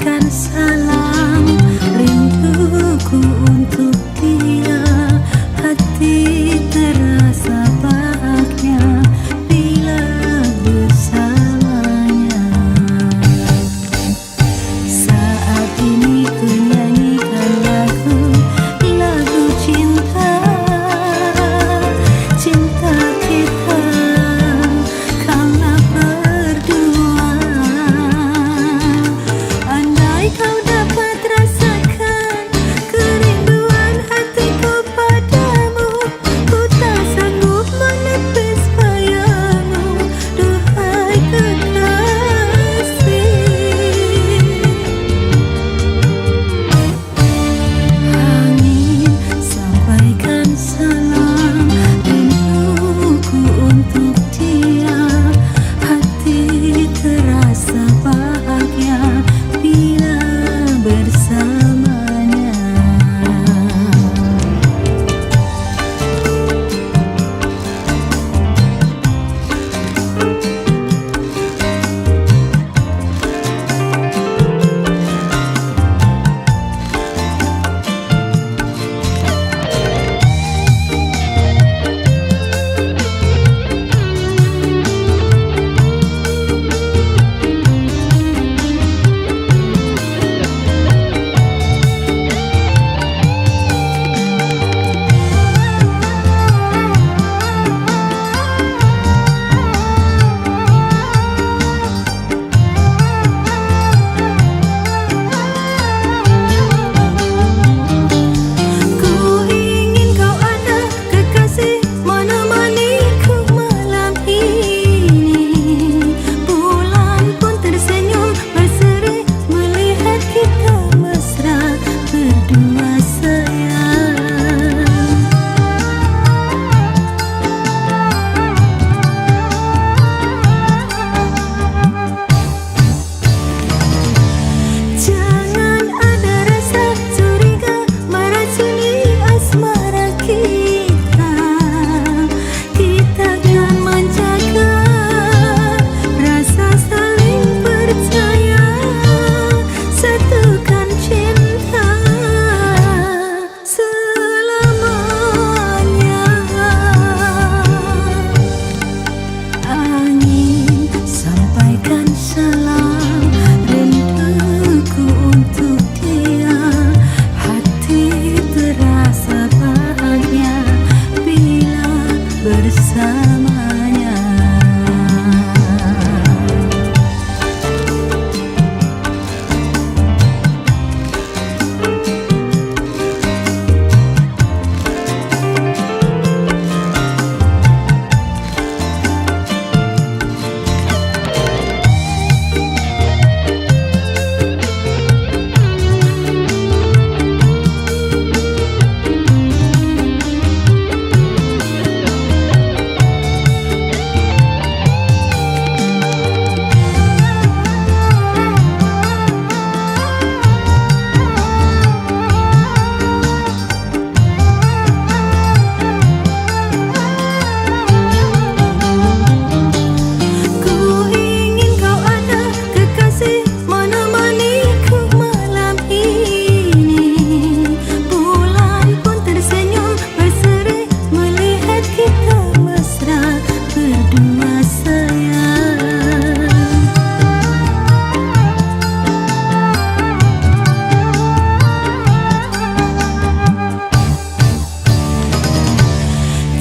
sampaikan salam rinduku untuk dia. Hati terasa bahagia bila bersamanya. Saat ini ku nyanyikan lagu cinta, cinta kita kala berdua. Andai kau dapat rasakan kerinduan hatiku padamu, ku tak sanggup menepis bayangmu, duhai kekasih. Angin sampaikan salam rinduku untuk dia. Hati terasa bahagia bila bersamanya.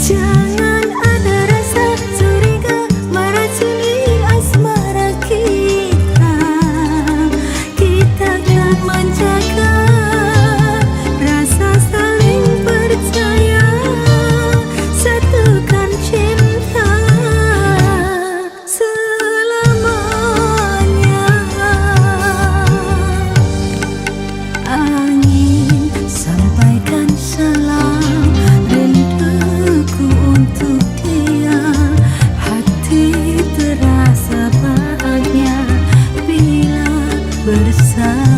Jangan ada rasa curiga meracuni asmara kita. Kita akan menjaga rasa saling percaya, satukan cinta selamanya. Angin sampaikan salam rinduku untuk dia. Hati terasa bahagia bila bersama.